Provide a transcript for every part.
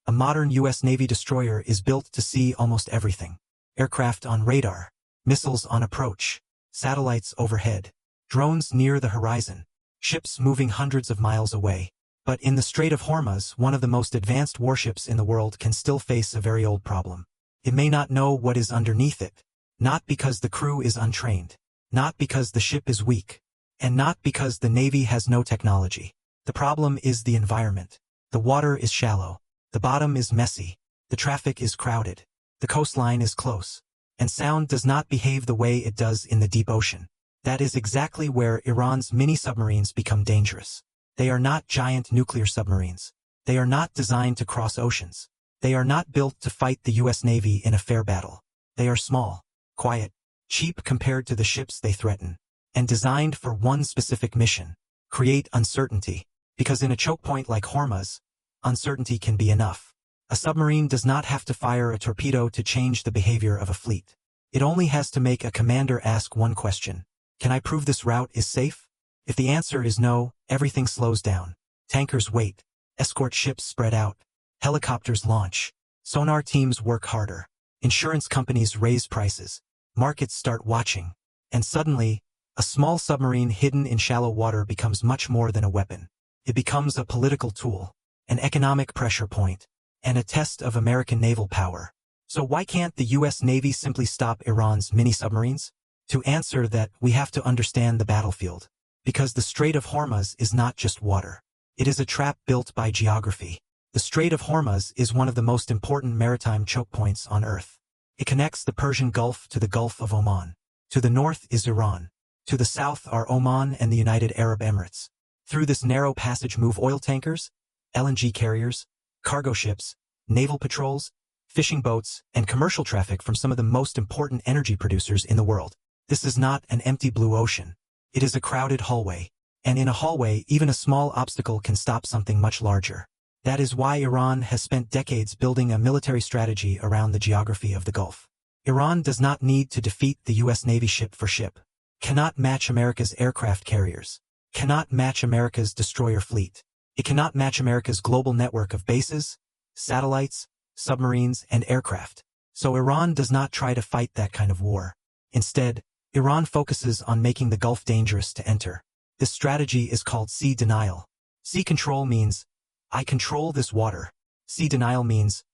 A modern U.S. Navy destroyer is built to see almost everything. Aircraft on radar, missiles on approach, satellites overhead, drones near the horizon, ships moving hundreds of miles away. But in the Strait of Hormuz, one of the most advanced warships in the world can still face a very old problem. It may not know what is underneath it, not because the crew is untrained, not because the ship is weak, and not because the Navy has no technology. The problem is the environment. The water is shallow, the bottom is messy, the traffic is crowded, the coastline is close, and sound does not behave the way it does in the deep ocean. That is exactly where Iran's mini-submarines become dangerous. They are not giant nuclear submarines. They are not designed to cross oceans. They are not built to fight the U.S. Navy in a fair battle. They are small, quiet, cheap compared to the ships they threaten, and designed for one specific mission: create uncertainty. Because in a choke point like Hormuz, uncertainty can be enough. A submarine does not have to fire a torpedo to change the behavior of a fleet. It only has to make a commander ask one question: can I prove this route is safe? If the answer is no, everything slows down. Tankers wait. Escort ships spread out. Helicopters launch. Sonar teams work harder. Insurance companies raise prices. Markets start watching. And suddenly, a small submarine hidden in shallow water becomes much more than a weapon. It becomes a political tool, an economic pressure point, and a test of American naval power. So why can't the U.S. Navy simply stop Iran's mini-submarines? To answer that, we have to understand the battlefield. Because the Strait of Hormuz is not just water. It is a trap built by geography. The Strait of Hormuz is one of the most important maritime choke points on Earth. It connects the Persian Gulf to the Gulf of Oman. To the north is Iran. To the south are Oman and the United Arab Emirates. Through this narrow passage move oil tankers, LNG carriers, cargo ships, naval patrols, fishing boats, and commercial traffic from some of the most important energy producers in the world. This is not an empty blue ocean. It is a crowded hallway. And in a hallway, even a small obstacle can stop something much larger. That is why Iran has spent decades building a military strategy around the geography of the Gulf. Iran does not need to defeat the U.S. Navy ship for ship. Cannot match America's aircraft carriers. Cannot match America's destroyer fleet. It cannot match America's global network of bases, satellites, submarines, and aircraft. So Iran does not try to fight that kind of war. Instead, Iran focuses on making the Gulf dangerous to enter. This strategy is called sea denial. Sea control means, I control this water. Sea denial means,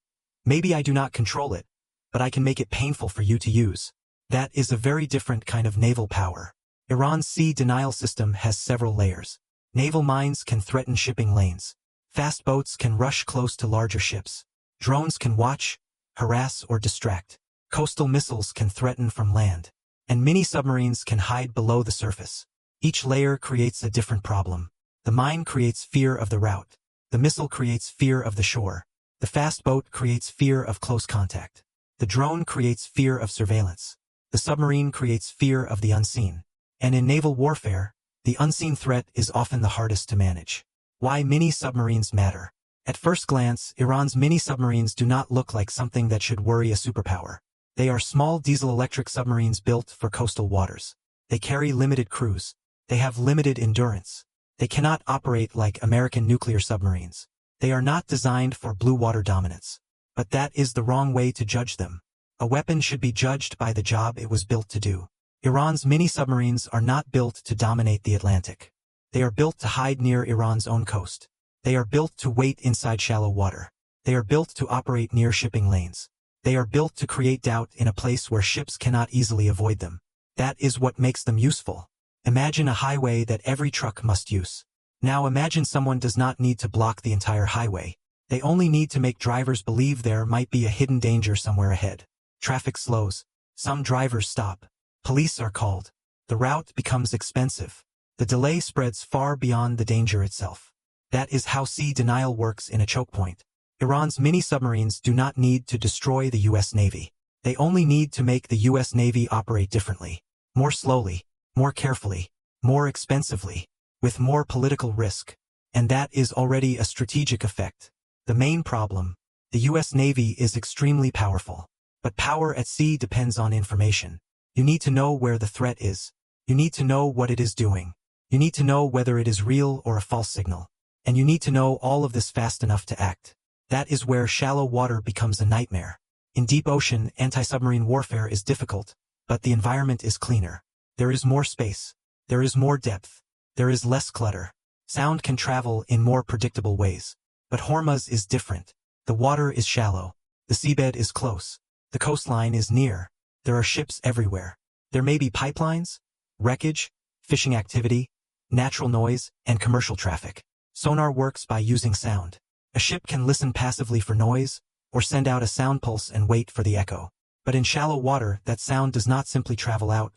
maybe I do not control it, but I can make it painful for you to use. That is a very different kind of naval power. Iran's sea denial system has several layers. Naval mines can threaten shipping lanes. Fast boats can rush close to larger ships. Drones can watch, harass, or distract. Coastal missiles can threaten from land. And mini-submarines can hide below the surface. Each layer creates a different problem. The mine creates fear of the route. The missile creates fear of the shore. The fast boat creates fear of close contact. The drone creates fear of surveillance. The submarine creates fear of the unseen. And in naval warfare, the unseen threat is often the hardest to manage. Why mini-submarines matter. At first glance, Iran's mini-submarines do not look like something that should worry a superpower. They are small diesel-electric submarines built for coastal waters. They carry limited crews. They have limited endurance. They cannot operate like American nuclear submarines. They are not designed for blue water dominance. But that is the wrong way to judge them. A weapon should be judged by the job it was built to do. Iran's mini-submarines are not built to dominate the Atlantic. They are built to hide near Iran's own coast. They are built to wait inside shallow water. They are built to operate near shipping lanes. They are built to create doubt in a place where ships cannot easily avoid them. That is what makes them useful. Imagine a highway that every truck must use. Now imagine someone does not need to block the entire highway. They only need to make drivers believe there might be a hidden danger somewhere ahead. Traffic slows. Some drivers stop. Police are called. The route becomes expensive. The delay spreads far beyond the danger itself. That is how sea denial works in a choke point. Iran's mini-submarines do not need to destroy the U.S. Navy. They only need to make the U.S. Navy operate differently. More slowly, more carefully, more expensively, with more political risk. And that is already a strategic effect. The main problem, the U.S. Navy is extremely powerful. But power at sea depends on information. You need to know where the threat is. You need to know what it is doing. You need to know whether it is real or a false signal. And you need to know all of this fast enough to act. That is where shallow water becomes a nightmare. In deep ocean, anti-submarine warfare is difficult, but the environment is cleaner. There is more space. There is more depth. There is less clutter. Sound can travel in more predictable ways. But Hormuz is different. The water is shallow. The seabed is close. The coastline is near. There are ships everywhere. There may be pipelines, wreckage, fishing activity, natural noise, and commercial traffic. Sonar works by using sound. A ship can listen passively for noise, or send out a sound pulse and wait for the echo. But in shallow water, that sound does not simply travel out,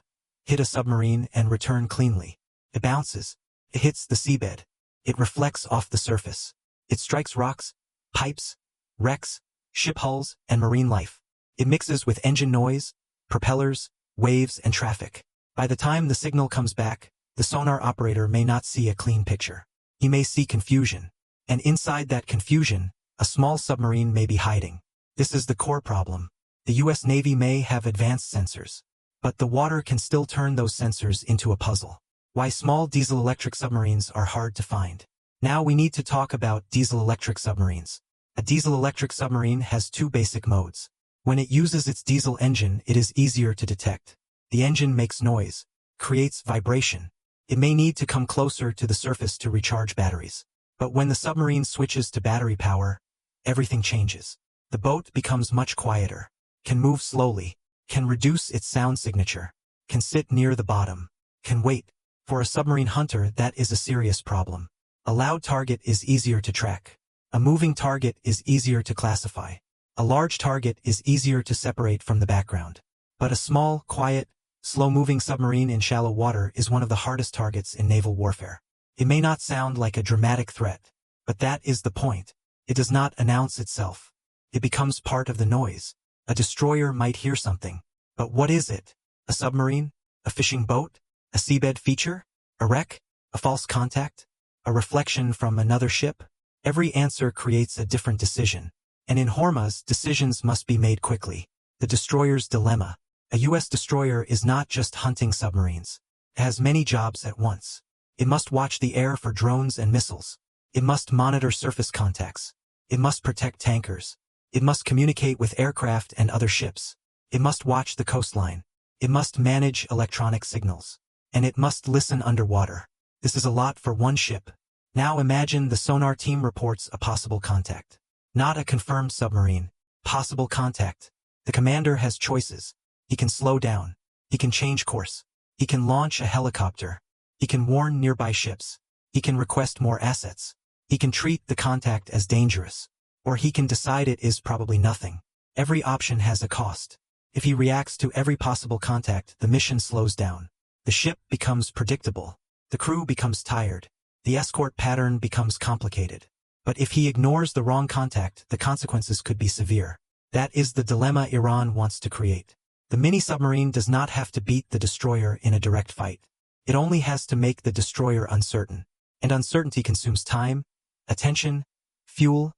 hit a submarine, and return cleanly. It bounces. It hits the seabed. It reflects off the surface. It strikes rocks, pipes, wrecks, ship hulls, and marine life. It mixes with engine noise, propellers, waves, and traffic. By the time the signal comes back, the sonar operator may not see a clean picture. He may see confusion. And inside that confusion, a small submarine may be hiding. This is the core problem. The U.S. Navy may have advanced sensors, but the water can still turn those sensors into a puzzle. Why small diesel-electric submarines are hard to find. Now we need to talk about diesel-electric submarines. A diesel-electric submarine has two basic modes. When it uses its diesel engine, it is easier to detect. The engine makes noise, creates vibration. It may need to come closer to the surface to recharge batteries. But when the submarine switches to battery power, everything changes. The boat becomes much quieter, can move slowly, can reduce its sound signature, can sit near the bottom, can wait. For a submarine hunter, that is a serious problem. A loud target is easier to track. A moving target is easier to classify. A large target is easier to separate from the background. But a small, quiet, slow-moving submarine in shallow water is one of the hardest targets in naval warfare. It may not sound like a dramatic threat, but that is the point. It does not announce itself. It becomes part of the noise. A destroyer might hear something. But what is it? A submarine? A fishing boat? A seabed feature? A wreck? A false contact? A reflection from another ship? Every answer creates a different decision. And in Hormuz, decisions must be made quickly. The destroyer's dilemma. A U.S. destroyer is not just hunting submarines. It has many jobs at once. It must watch the air for drones and missiles. It must monitor surface contacts. It must protect tankers. It must communicate with aircraft and other ships. It must watch the coastline. It must manage electronic signals. And it must listen underwater. This is a lot for one ship. Now imagine the sonar team reports a possible contact. Not a confirmed submarine. Possible contact. The commander has choices. He can slow down. He can change course. He can launch a helicopter. He can warn nearby ships. He can request more assets. He can treat the contact as dangerous. Or he can decide it is probably nothing. Every option has a cost. If he reacts to every possible contact, the mission slows down. The ship becomes predictable. The crew becomes tired. The escort pattern becomes complicated. But if he ignores the wrong contact, the consequences could be severe. That is the dilemma Iran wants to create. The mini-submarine does not have to beat the destroyer in a direct fight. It only has to make the destroyer uncertain. And uncertainty consumes time, attention, fuel,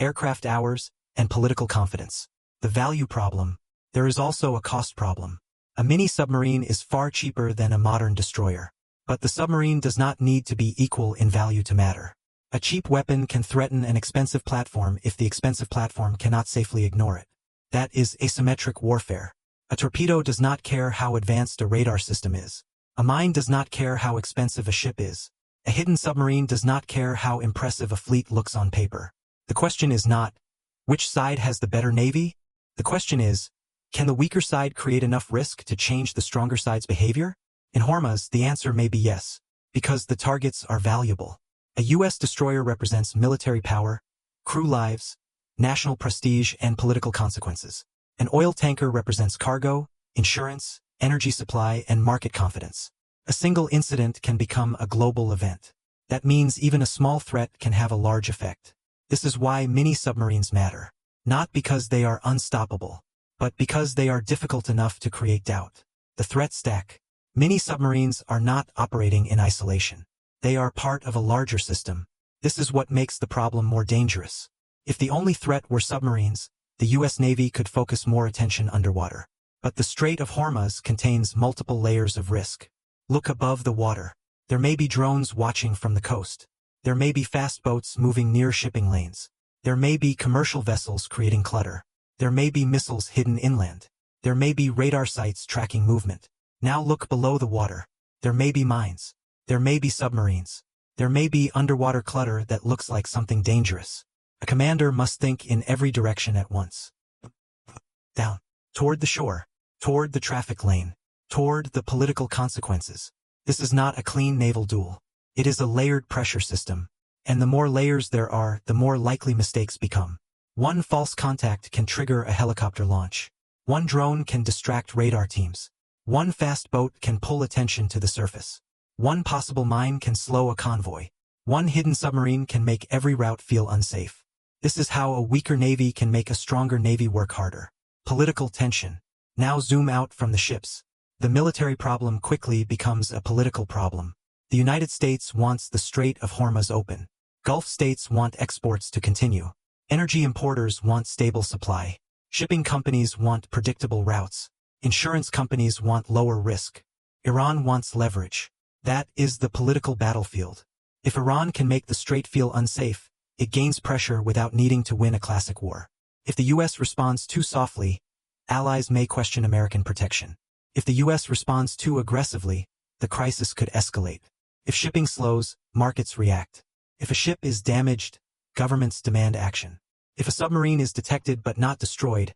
aircraft hours, and political confidence. The value problem. There is also a cost problem. A mini-submarine is far cheaper than a modern destroyer. But the submarine does not need to be equal in value to matter. A cheap weapon can threaten an expensive platform if the expensive platform cannot safely ignore it. That is asymmetric warfare. A torpedo does not care how advanced a radar system is. A mine does not care how expensive a ship is. A hidden submarine does not care how impressive a fleet looks on paper. The question is not, which side has the better navy? The question is, can the weaker side create enough risk to change the stronger side's behavior? In Hormuz, the answer may be yes, because the targets are valuable. A U.S. destroyer represents military power, crew lives, national prestige, and political consequences. An oil tanker represents cargo, insurance, energy supply, and market confidence. A single incident can become a global event. That means even a small threat can have a large effect. This is why mini-submarines matter. Not because they are unstoppable, but because they are difficult enough to create doubt. The threat stack. Mini-submarines are not operating in isolation. They are part of a larger system. This is what makes the problem more dangerous. If the only threat were submarines, the U.S. Navy could focus more attention underwater. But the Strait of Hormuz contains multiple layers of risk. Look above the water. There may be drones watching from the coast. There may be fast boats moving near shipping lanes. There may be commercial vessels creating clutter. There may be missiles hidden inland. There may be radar sites tracking movement. Now look below the water. There may be mines. There may be submarines. There may be underwater clutter that looks like something dangerous. A commander must think in every direction at once. Down. Toward the shore. Toward the traffic lane. Toward the political consequences. This is not a clean naval duel. It is a layered pressure system. And the more layers there are, the more likely mistakes become. One false contact can trigger a helicopter launch. One drone can distract radar teams. One fast boat can pull attention to the surface. One possible mine can slow a convoy. One hidden submarine can make every route feel unsafe. This is how a weaker navy can make a stronger navy work harder. Political tension. Now zoom out from the ships. The military problem quickly becomes a political problem. The United States wants the Strait of Hormuz open. Gulf states want exports to continue. Energy importers want stable supply. Shipping companies want predictable routes. Insurance companies want lower risk. Iran wants leverage. That is the political battlefield. If Iran can make the strait feel unsafe, it gains pressure without needing to win a classic war. If the U.S. responds too softly, allies may question American protection. If the U.S. responds too aggressively, the crisis could escalate. If shipping slows, markets react. If a ship is damaged, governments demand action. If a submarine is detected but not destroyed,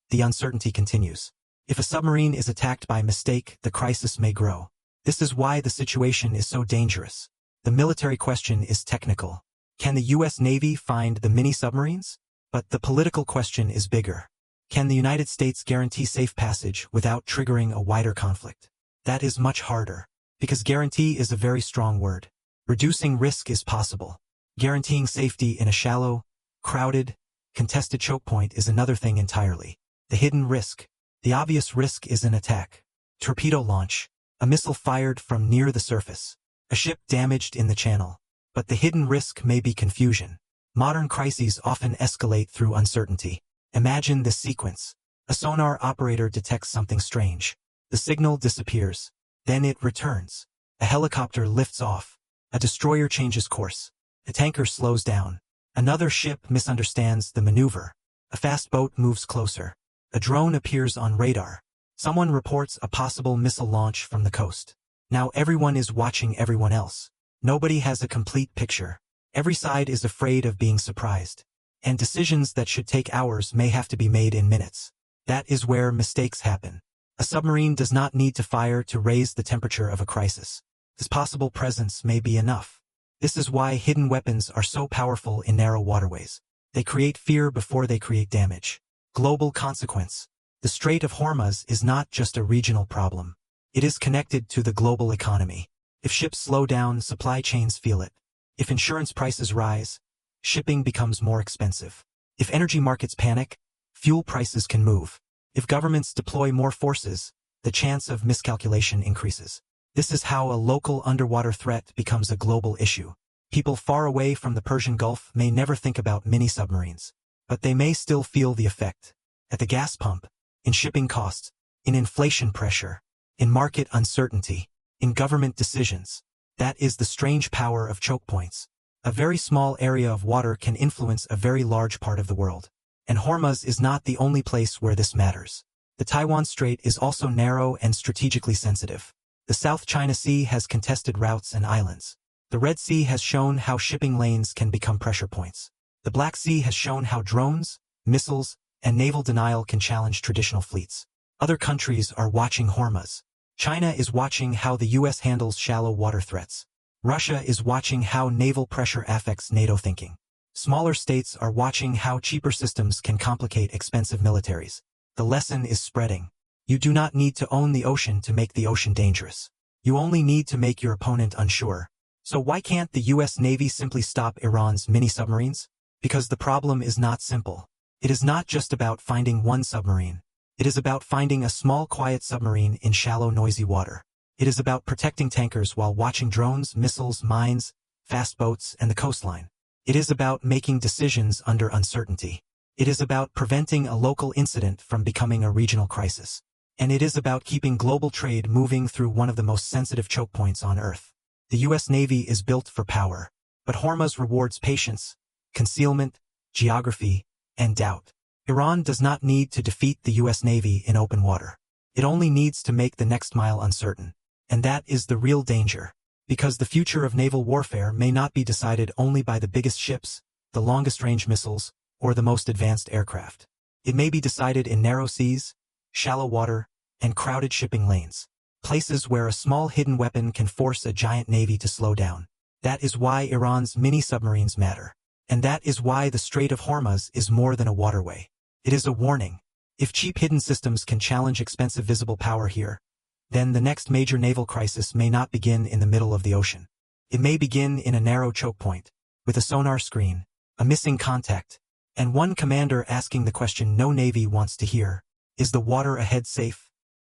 the uncertainty continues. If a submarine is attacked by mistake, the crisis may grow. This is why the situation is so dangerous. The military question is technical. Can the U.S. Navy find the mini-submarines? But the political question is bigger. Can the United States guarantee safe passage without triggering a wider conflict? That is much harder, because guarantee is a very strong word. Reducing risk is possible. Guaranteeing safety in a shallow, crowded, contested choke point is another thing entirely. The hidden risk. The obvious risk is an attack. Torpedo launch. A missile fired from near the surface. A ship damaged in the channel. But the hidden risk may be confusion. Modern crises often escalate through uncertainty. Imagine this sequence. A sonar operator detects something strange. The signal disappears. Then it returns. A helicopter lifts off. A destroyer changes course. A tanker slows down. Another ship misunderstands the maneuver. A fast boat moves closer. A drone appears on radar. Someone reports a possible missile launch from the coast. Now everyone is watching everyone else. Nobody has a complete picture. Every side is afraid of being surprised. And decisions that should take hours may have to be made in minutes. That is where mistakes happen. A submarine does not need to fire to raise the temperature of a crisis. This possible presence may be enough. This is why hidden weapons are so powerful in narrow waterways. They create fear before they create damage. Global consequence. The Strait of Hormuz is not just a regional problem. It is connected to the global economy. If ships slow down, supply chains feel it. If insurance prices rise, shipping becomes more expensive. If energy markets panic, fuel prices can move. If governments deploy more forces, the chance of miscalculation increases. This is how a local underwater threat becomes a global issue. People far away from the Persian Gulf may never think about mini-submarines, but they may still feel the effect. At the gas pump, in shipping costs, in inflation pressure, in market uncertainty, in government decisions. That is the strange power of choke points. A very small area of water can influence a very large part of the world. And Hormuz is not the only place where this matters. The Taiwan Strait is also narrow and strategically sensitive. The South China Sea has contested routes and islands. The Red Sea has shown how shipping lanes can become pressure points. The Black Sea has shown how drones, missiles, and naval denial can challenge traditional fleets. Other countries are watching Hormuz. China is watching how the U.S. handles shallow water threats. Russia is watching how naval pressure affects NATO thinking. Smaller states are watching how cheaper systems can complicate expensive militaries. The lesson is spreading. You do not need to own the ocean to make the ocean dangerous. You only need to make your opponent unsure. So why can't the U.S. Navy simply stop Iran's mini-submarines? Because the problem is not simple. It is not just about finding one submarine. It is about finding a small quiet submarine in shallow noisy water. It is about protecting tankers while watching drones, missiles, mines, fast boats, and the coastline. It is about making decisions under uncertainty. It is about preventing a local incident from becoming a regional crisis. And it is about keeping global trade moving through one of the most sensitive choke points on Earth. The U.S. Navy is built for power, but Hormuz rewards patience, concealment, geography, and doubt. Iran does not need to defeat the U.S. Navy in open water. It only needs to make the next mile uncertain. And that is the real danger. Because the future of naval warfare may not be decided only by the biggest ships, the longest-range missiles, or the most advanced aircraft. It may be decided in narrow seas, shallow water, and crowded shipping lanes. Places where a small hidden weapon can force a giant navy to slow down. That is why Iran's mini-submarines matter. And that is why the Strait of Hormuz is more than a waterway. It is a warning. If cheap hidden systems can challenge expensive visible power here, then the next major naval crisis may not begin in the middle of the ocean. It may begin in a narrow choke point, with a sonar screen, a missing contact, and one commander asking the question no navy wants to hear: is the water ahead safe?